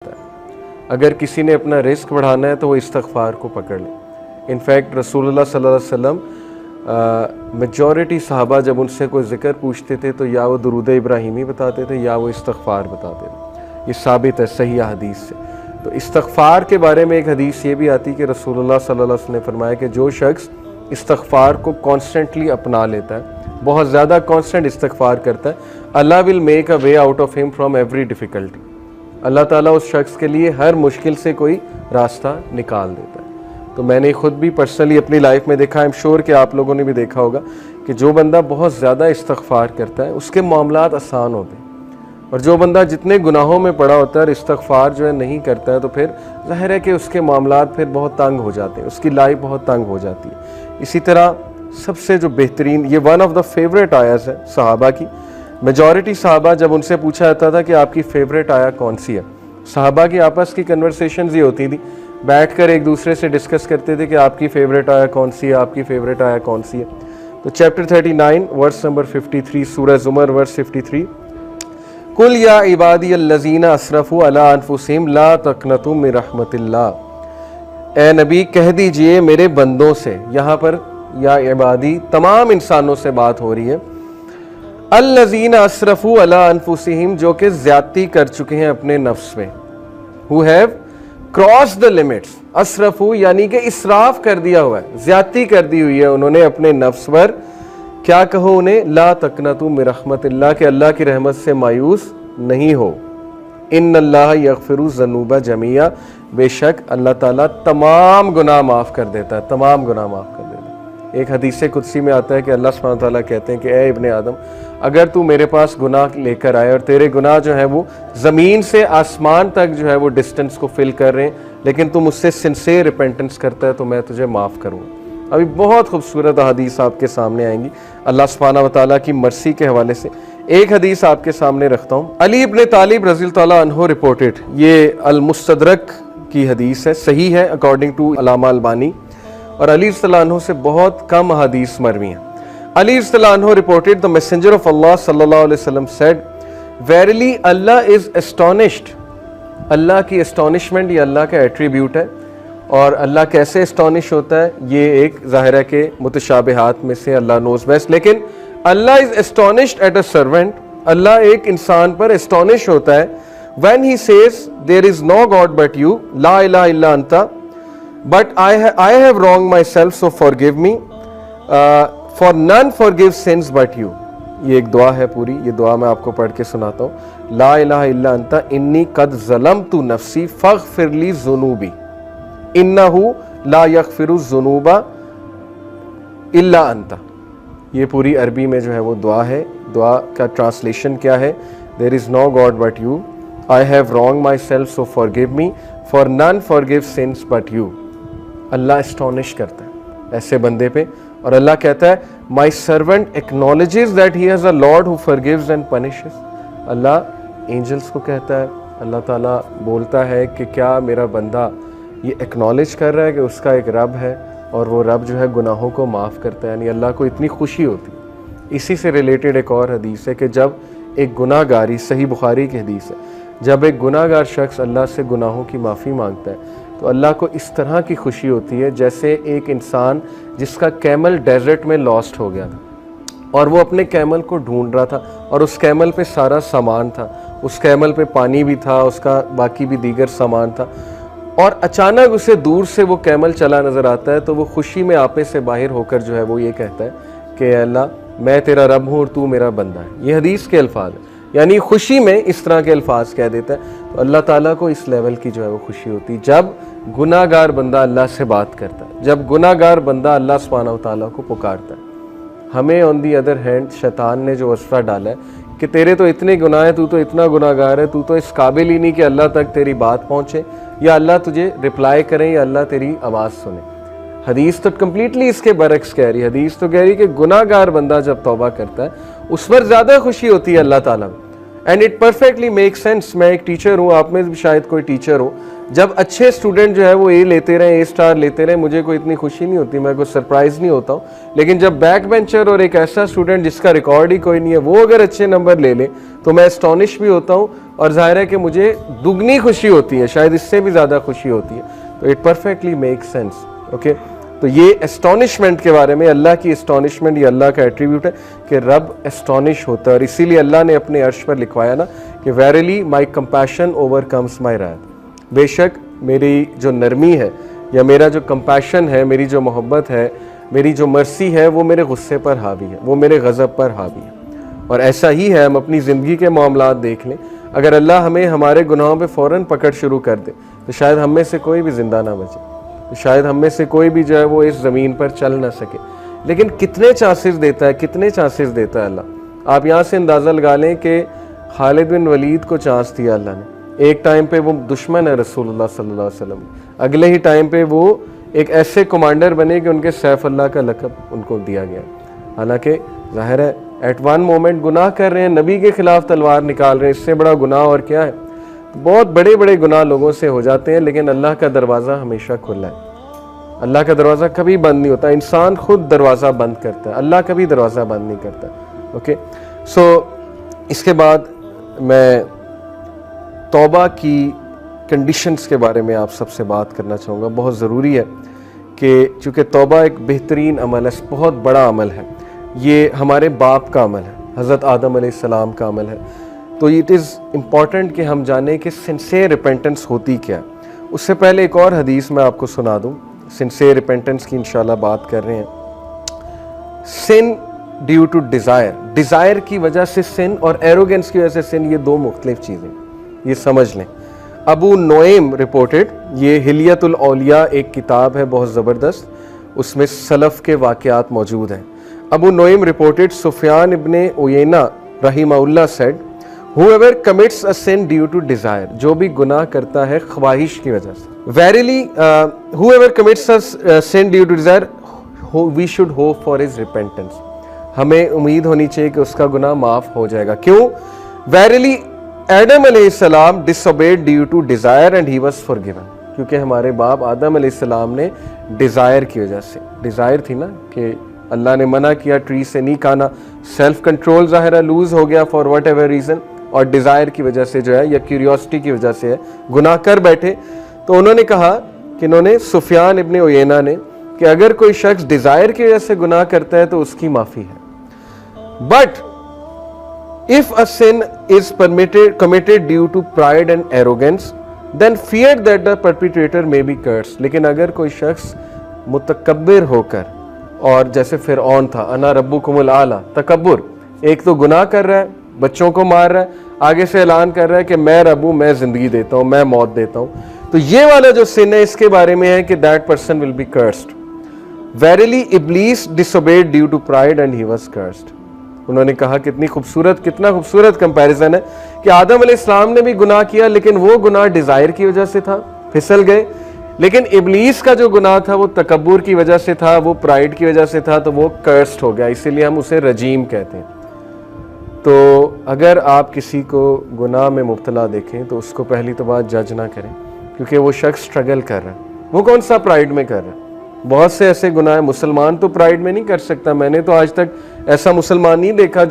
अगर किसी ने अपना रिस्क बढ़ाना है तो वो इस्तग़फ़ार को पकड़ ले। इनफैक्ट रसूलुल्लाह सल्लल्लाहु अलैहि वसल्लम मेजॉरिटी सहाबा जब उनसे कोई ज़िक्र पूछते थे तो या वो दुरूद इब्राहिमी बताते थे या वो इस्तग़फ़ार बताते थे। ये साबित है सही हदीस से। तो इस्तग़फ़ार के बारे में एक हदीस ये भी आती है कि रसूलुल्लाह सल्लल्लाहु अलैहि वसल्लम ने फरमाया कि जो शख्स इस्तग़फ़ार को कॉन्स्टेंटली अपना लेता है, बहुत ज़्यादा कॉन्स्टेंट इस्तग़फ़ार करता है, अल्लाह will make a way out of him from every difficulty. अल्लाह ताला उस शख्स के लिए हर मुश्किल से कोई रास्ता निकाल देता है। तो मैंने खुद भी पर्सनली अपनी लाइफ में देखा, आई एम श्योर कि आप लोगों ने भी देखा होगा कि जो बंदा बहुत ज़्यादा इस्तग़फ़ार करता है उसके मामलात आसान होते हैं, और जो बंदा जितने गुनाहों में पड़ा होता है और इस्तग़फ़ार जो है नहीं करता है तो फिर ज़ाहिर है कि उसके मामलात फिर बहुत तंग हो जाते हैं, उसकी लाइफ बहुत तंग हो जाती है। इसी तरह सबसे जो बेहतरीन, ये one of the favourite Ayaz है सहाबा की। मेजॉरिटी सहाबा जब उनसे पूछा जाता था कि आपकी फ़ेवरेट आया कौन सी है, सहाबा की आपस की कन्वर्सेशंस ही होती थी, बैठकर एक दूसरे से डिस्कस करते थे कि आपकी फ़ेवरेट आया कौन सी है, आपकी फ़ेवरेट आया कौन सी है। तो चैप्टर 39 वर्स नंबर 53 सूरह ज़ुमर वर्स 53, कुल या इबादी अल्लज़ीना असरफ़ू अला अनफुसिहिम ला तक़नतू मिन रहमतिल्लाह। ए नबी कह दीजिए मेरे बंदों से, यहाँ पर या इबादी तमाम इंसानों से बात हो रही है, अल्लज़ीना असरफ़ू अला अनफुसिहिम जो कि ज़्यादती कर चुके हैं अपने नफ्स में, who have cross the limits. असरफ़ू यानी कि इसराफ कर दिया हुआ है, ज़्यादती कर दी हुई है उन्होंने अपने नफ्स पर। क्या कहो उन्हें, ला तक़नतू मिन रहमतिल्लाह के अल्लाह की रहमत से मायूस नहीं हो। इन्नल्लाह यग़फ़िरु ज़ुनूबा जमीआ, बेशक अल्लाह ताला तमाम गुनाह माफ़ कर देता है, तमाम गुनाह माफ़ कर देता है। एक हदीस कुदसी में आता है कि अल्लाह सुब्हानहू व तआला कहते हैं कि ए इब्ने आदम, अगर तू मेरे पास गुनाह लेकर आए और तेरे गुनाह जो है वो ज़मीन से आसमान तक जो है वो डिस्टेंस को फिल कर रहे हैं, लेकिन तू मुझसे सिंसियर रिपेंटेंस करता है तो मैं तुझे माफ़ करूँगा। अभी बहुत खूबसूरत हदीस आपके सामने आएंगी अल्लाह सुब्हानहू व तआला की मर्सी के हवाले से। एक हदीस आपके सामने रखता हूँ। अली इब्ने तालिब रज़ियल्लाहु तआला अन्हु रिपोर्टेड, ये अल-मुस्तदरक की हदीस है, सही है अकॉर्डिंग टू अल्लामा अलबानी, और अली रज़ियल्लाहु अन्हु से बहुत कम हदीस मरवी हैं। अली रज़ियल्लाहु अन्हु रिपोर्टेड द मैसेंजर ऑफ अल्लाह सल्लल्लाहु अलैहि वसल्लम सेड, वेरिली अल्लाह इज़ एस्टोनिश्ड। अल्लाह की एस्टोनिशमेंट ये अल्लाह का एट्रीब्यूट है, और अल्लाह कैसे एस्टोनिश होता है ये एक ज़ाहिर है कि मुतशाबिहात में से अल्लाह नोज़ बेस्ट, लेकिन अल्लाह is astonished at a servant. अल्लाह एक इंसान पर एस्टोनिश होता है when he says there is no god but you, ला इलाहा इल्ला अंता, but I have wrong my self so forgive me, for none forgive sins but you. ये एक दुआ है पूरी, ये दुआ मैं आपको पढ़ के सुनाता हूँ। ला इलाहा इल्ला अंता इन्नी कद ज़लमतु नफ्सी फ़ग़फ़िरली ज़ुनूबी इन्नहु ला यग़फ़िरु ज़ुनूबा इल्ला अंता। ये पूरी अरबी में जो है वो दुआ है। दुआ का ट्रांसलेशन क्या है, there is no god but you, I have wrong my self so forgive me, for none forgive sins but you. Allah astonish करता है ऐसे बंदे पे, और अल्लाह कहता है my servant acknowledges that he has a lord who forgives and punishes. Allah angels को कहता है, अल्लाह ताला बोलता है कि क्या मेरा बंदा ये एक्नॉलेज कर रहा है कि उसका एक रब है और वो रब जो है गुनाहों को माफ़ करता है, यानी अल्लाह को इतनी खुशी होती है। इसी से रिलेटेड एक और हदीस है कि जब एक गुनाहगारी, सही बुखारी की हदीस है, जब एक गुनाहगार शख्स अल्लाह से गुनाहों की माफ़ी मांगता है तो अल्लाह को इस तरह की खुशी होती है जैसे एक इंसान जिसका कैमल डेजर्ट में लॉस्ट हो गया था और वो अपने कैमल को ढूंढ रहा था, और उस कैमल पे सारा सामान था, उस कैमल पे पानी भी था, उसका बाकी भी दीगर सामान था, और अचानक उसे दूर से वो कैमल चला नज़र आता है तो वो खुशी में आपे से बाहर होकर जो है वो ये कहता है कि अल्लाह मैं तेरा रब हूँ और तू मेरा बंदा है। ये हदीस के अल्फाज है, यानी खुशी में इस तरह के अल्फाज कह देता है। तो अल्लाह ताला को इस लेवल की जो है वो खुशी होती है जब गुनाहगार बंदा अल्लाह से बात करता है, जब गुनाहगार बंदा अल्लाह सुब्हानहू व तआला को पुकारता है। हमें ऑन दी अदर हैंड शैतान ने जो वस्फ़ा डाला है कि तेरे तो इतने गुनाह है, तू तो इतना गुनाहगार है, तू तो इस काबिल ही नहीं कि अल्लाह तक तेरी बात पहुँचे या अल्लाह तुझे रिप्लाई करें या अल्लाह तेरी आवाज़ सुने। हदीस तो कम्प्लीटली इसके बरक्स कह रही है। हदीस तो कह रही है कि गुनाहगार बंदा जब तौबा करता है उस पर ज़्यादा खुशी होती है अल्लाह ताला में। And it perfectly make sense. मैं एक टीचर हूँ, आप में भी शायद कोई टीचर हो, जब अच्छे स्टूडेंट जो है वो ए लेते रहे, ए स्टार लेते रहे, मुझे कोई इतनी खुशी नहीं होती, मैं कोई सरप्राइज नहीं होता हूँ। लेकिन जब बैक बेंचर और एक ऐसा स्टूडेंट जिसका रिकॉर्ड ही कोई नहीं है वो अगर अच्छे नंबर ले ले तो मैं एस्टॉनिश भी होता हूँ, और जाहिर है कि मुझे दुगनी खुशी होती है, शायद इससे भी ज़्यादा खुशी होती है। तो it perfectly make sense. Okay, तो ये एस्टॉनिशमेंट के बारे में, अल्लाह की एस्टॉनिशमेंट, ये अल्लाह का एट्रीब्यूट है कि रब एस्टॉनिश होता है, और इसीलिए अल्लाह ने अपने अर्श पर लिखवाया ना कि वेरिली माई कंपैशन ओवरकम्स माई रायत, बेशक मेरी जो नरमी है या मेरा जो कंपैशन है, मेरी जो मोहब्बत है, मेरी जो मर्सी है, वो मेरे गुस्से पर हावी है, वो मेरे गज़ब पर हावी है। और ऐसा ही है, हम अपनी ज़िंदगी के मामलात देख लें, अगर अल्लाह हमें हमारे गुनाहों पे फ़ौरन पकड़ शुरू कर दे तो शायद हम में से कोई भी ज़िंदा ना बचे, तो शायद हम में से कोई भी जो है वो इस ज़मीन पर चल ना सके। लेकिन कितने चांसेस देता है, कितने चांसेस देता है अल्लाह। आप यहाँ से अंदाज़ा लगा लें कि खालिद बिन वलीद को चांस दिया अल्लाह ने, एक टाइम पे वो दुश्मन है रसूलुल्लाह सल्लल्लाहु अलैहि वसल्लम, अगले ही टाइम पे वो एक ऐसे कमांडर बने कि उनके सैफ अल्लाह का लक़ब उनको दिया गया। हालांकि ज़ाहिर है एट वन मोमेंट गुनाह कर रहे हैं, नबी के खिलाफ तलवार निकाल रहे हैं, इससे बड़ा गुनाह और क्या है। बहुत बड़े बड़े गुनाह लोगों से हो जाते हैं, लेकिन अल्लाह का दरवाज़ा हमेशा खुला है, अल्लाह का दरवाज़ा कभी बंद नहीं होता। इंसान खुद दरवाज़ा बंद करता है, अल्लाह कभी दरवाज़ा बंद नहीं करता। ओके, सो इसके बाद मैं तौबा की कंडीशंस के बारे में आप सबसे बात करना चाहूँगा। बहुत ज़रूरी है कि चूँकि तौबा एक बेहतरीन अमल है, बहुत बड़ा अमल है, ये हमारे बाप का अमल है, हज़रत आदम अलैहिस्सलाम का अमल है, तो इट इज़ इम्पॉर्टेंट कि हम जानें कि सिंसियर रिपेंटेंस होती क्या है। उससे पहले एक और हदीस मैं आपको सुना दूँ, सिंसियर रिपेंटेंस की इंशाल्लाह बात कर रहे हैं। सिन ड्यू टू डिज़ायर, डिज़ायर की वजह से सिन और एरोगेंस की वजह से सिन, ये दो मुख्तलिफ चीज़ें, ये समझ लें। अबू नोएम रिपोर्टेड, ये हिलियतुल औलिया एक किताब है बहुत ज़बरदस्त, उसमें सलफ़ के वाक़यात मौजूद हैं। अबू नोएम रिपोर्टेड सुफियान इब्ने उयैना रहीमहुल्लाह said, whoever commits a sin due to desire, जो भी गुनाह करता है ख्वाहिश की वजह से, verily whoever commits a sin due to desire, we should hope for his repentance, हमें उम्मीद होनी चाहिए कि उसका गुनाह माफ़ हो जाएगा। क्यों? verily आदम अलैहिस्सलाम disobeyed due to desire and he was forgiven, क्योंकि हमारे बाप आदम अलैहिस्सलाम ने डिज़ायर की वजह से, डिज़ायर थी ना कि अल्लाह ने मना किया ट्री से नहीं खाना, सेल्फ कंट्रोल ज़ाहिर लूज़ हो गया फॉर वट एवर रीज़न, और डिज़ायर की वजह से जो है या क्यूरियोसिटी की वजह से है, गुनाह कर बैठे। तो उन्होंने कहा कि इन्होंने सुफियान इब्ने उयैना ने कि अगर कोई शख्स डिज़ायर की वजह से गुनाह करता है तो उसकी माफ़ी है, but if a sin is committed due to pride and arrogance, then fear that the perpetrator may be cursed। लेकिन अगर कोई शख्स मुतकब्बिर होकर, और जैसे फिरऔन था, अना रब्बुकुमुल आला, तकब्बुर, एक तो गुनाह कर रहा है, बच्चों को मार रहा है, आगे से ऐलान कर रहा है कि मैं रब हूं, मैं जिंदगी देता हूं, मैं मौत देता हूं, तो ये वाला जो सिन है इसके बारे में है कि that person will be cursed. Verily इब्लीस disobeyed due to pride and he was cursed. उन्होंने कहा कितनी खूबसूरत, कितना खूबसूरत कंपैरिजन है कि आदम अलैहिस्सलाम ने भी गुनाह किया, लेकिन वो गुनाह डिजायर की वजह से था, फिसल गए, लेकिन इब्लीस का जो गुनाह था वो तकब्बुर की वजह से था, वो प्राइड की वजह से था, तो वो कर्स्ड हो गया, इसीलिए हम उसे रजीम कहते हैं। तो अगर आप किसी को गुनाह में मुब्तला देखें तो उसको पहली तो बात जज ना करें, क्योंकि वो शख्स स्ट्रगल कर रहा है, वो कौन सा प्राइड में कर रहा है। बहुत से ऐसे गुनाह, मुसलमान तो प्राइड में नहीं कर सकता, मैंने तो आज तक ऐसा मुसलमान नहीं देखा